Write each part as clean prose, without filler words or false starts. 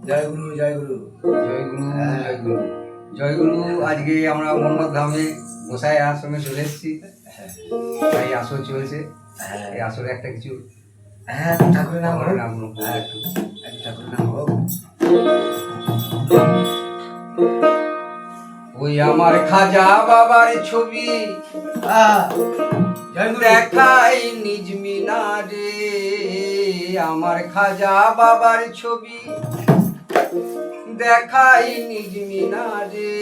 জয় গুরু জয় গুরু জয় গুরু জয় গুরু জয় গুরু। আজকে আমরা মোহাম্মদ ধামে গোসাই আশ্রমে চলে এসেছি। তাই আসর চলছে। এই আসরে একটা কিছু ঠাকুরের নাম হোক। ঠাকুরের নাম হোক। ওই আমার খাজা বাবার ছবি দেখাই নিজ মিনারে, আমার খাজা বাবার ছবি দেখাই নিজ মিনারে।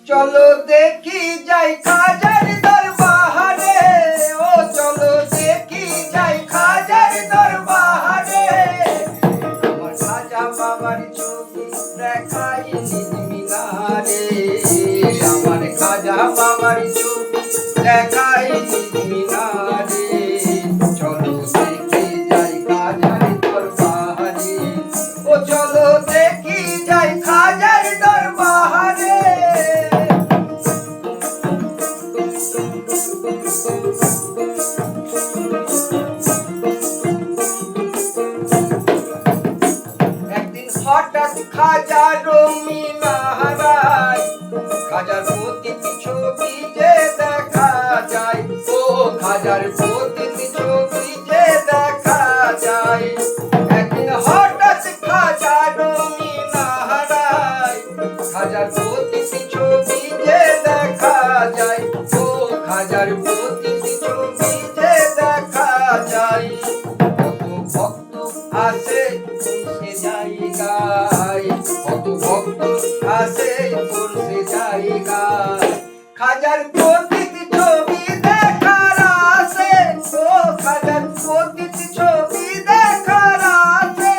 চলো দেখি যাই খাজার দরবারে, ও চলো দেখি যাই খাজার দরবারে। আমার খাজা বাবার ছবি দেখাই নিজ মিনারে, আমার খাজা বাবার ছবি দেখাই নিজ মিনারে। চলো দেখি যাই খাজার দরবারে, ও চলো দেখি যাই খাজার দরবারে। একদিন হঠাৎ খাজার মিনারায় খাজার প্রতিটি ছবি যে দেখা যায়, ও খাজার প্রতিটি ছবি যে দেখা যায়। একদিন হঠাৎ খাজার মিনারায় খাজার প্রতিটি ছবি যে দেখা যায়, ও খাজার প্রতিটি ছবি যে দেখা যায়। কত ভক্ত আসে সে জায়গায়, কত ভক্ত আসে সে জায়গায়। খাজার প্রতিটি ছবি দেখার আসে, ও খাজার প্রতিটি ছবি দেখার আসে।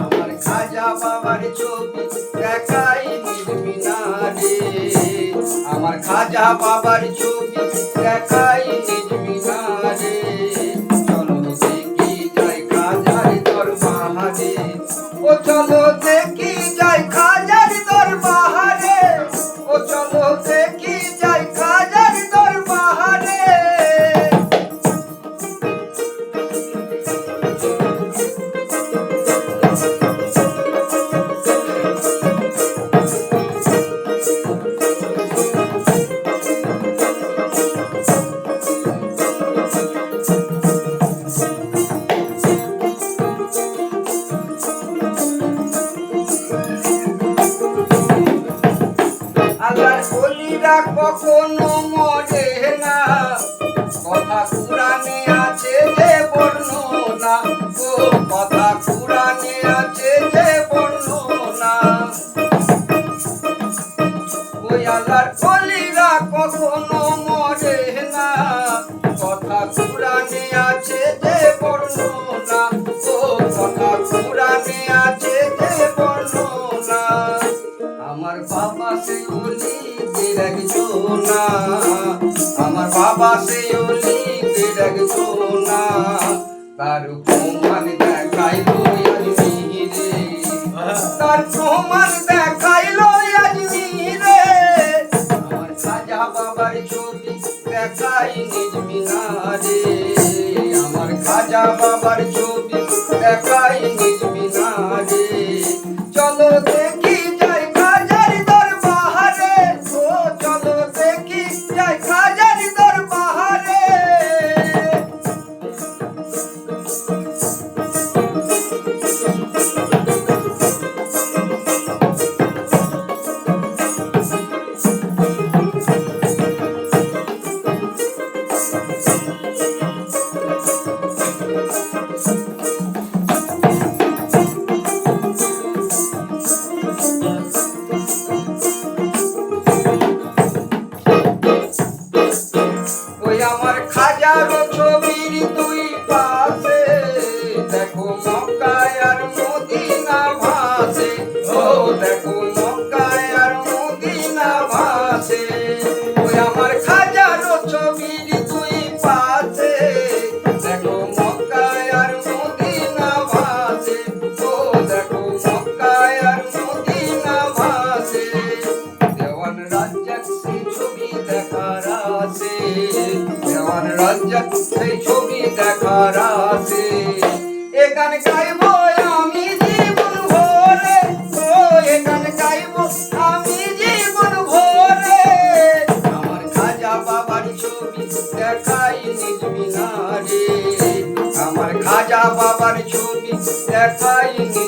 আমার খাজা বাবার ছবি দেখাই নিজ মিনারে, আমার খাজা বাবার ছবি দেখাই নিজ মিনারে। চলো দেখি যাই খাজার দরবারে, ও চলো দেখি যাই খাজার দরবারে, ও চলো দেখি যাই খাজার দরবারে। আল্লাহর ওলিরা কখনো মরে না, কথা কুরআনে আছে যে বর্ণনা, ও কথা কুরআনে আছে যে বর্ণনা। ওই আল্লাহর ওলিরা কখনো মরে না, কথা কুরআনে আছে যে বর্ণনা, ও কথা কুরআনে আছে যে বর্ণনা। আমার বাবা সে ওলিদের একজনা, আমার বাবা সে ওলিদের একজনা। তার প্রমাণ দেখাইলো আজমিরে, তার প্রমাণ দেখাইলো আজমিরে। আমার খাজা বাবার ছবি দেখাই নিজ মিনারে, আমার খাজা বাবার ছবি দেখাই নিজ মিনারে। চলো দেখি যাই খাজার দরবারে, ও চলো দেখি যাই খাজার দরবারে। ওই আমার খাজার ছবির দুই পাশে দেখো মক্কায় আর মদিনা ভাসে, ও দেখো মক্কায় আর মদিনা ভাসে। ওই আমার খাজার ছবির দুই পাশে দেখো মক্কায় আর মদিনা ভাসে, ও দেখো মক্কায় আর মদিনা ভাসে। দেওয়ান রাজ্জাক সেই ছবি দেখার আসে, দেওয়ান রাজ্জাক সেই ছবি দেখার আসে। এ গান গাইবো আমি বাবার ছবি দেখাইনি